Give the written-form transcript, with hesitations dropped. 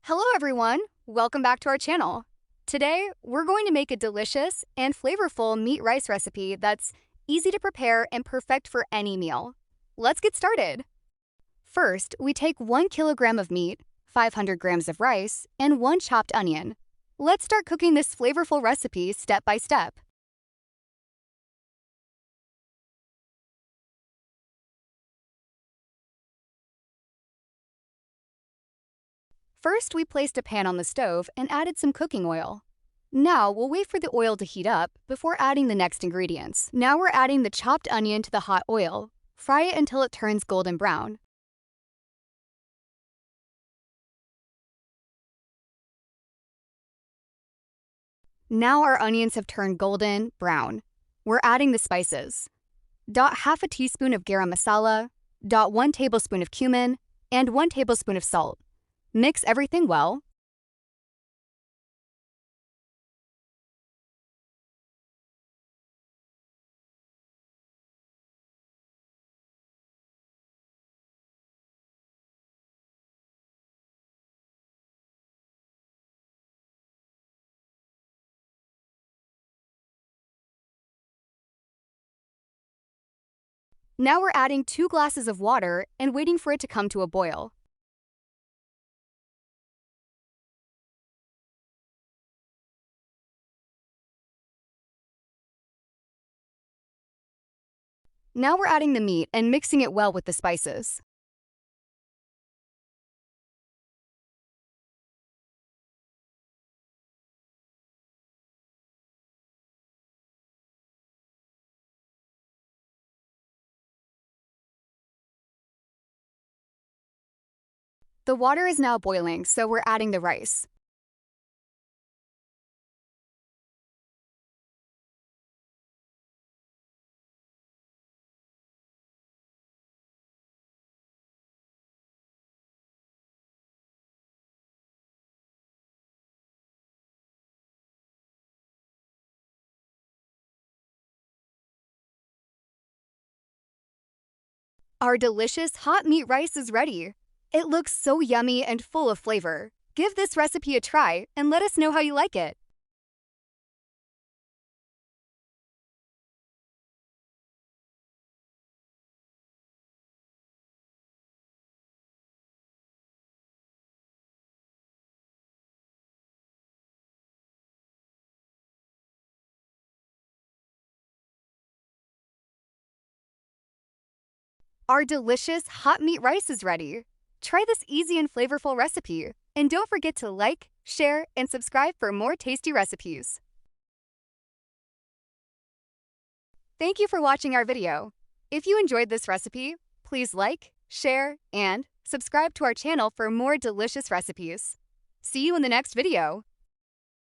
Hello everyone, welcome back to our channel. Today, we're going to make a delicious and flavorful meat rice recipe that's easy to prepare and perfect for any meal. Let's get started. First, we take 1 kilogram of meat, 500 grams of rice, and 1 chopped onion. Let's start cooking this flavorful recipe step by step. First, we placed a pan on the stove and added some cooking oil. Now, we'll wait for the oil to heat up before adding the next ingredients. Now we're adding the chopped onion to the hot oil. Fry it until it turns golden brown. Now our onions have turned golden brown. We're adding the spices. Dot half a teaspoon of garam masala, dot 1 tablespoon of cumin, and 1 tablespoon of salt. Mix everything well. Now we're adding 2 glasses of water and waiting for it to come to a boil. Now we're adding the meat and mixing it well with the spices. The water is now boiling, so we're adding the rice. Our delicious hot meat rice is ready. It looks so yummy and full of flavor. Give this recipe a try and let us know how you like it. Our delicious hot meat rice is ready. Try this easy and flavorful recipe. And don't forget to like, share, and subscribe for more tasty recipes. Thank you for watching our video. If you enjoyed this recipe, please like, share, and subscribe to our channel for more delicious recipes. See you in the next video.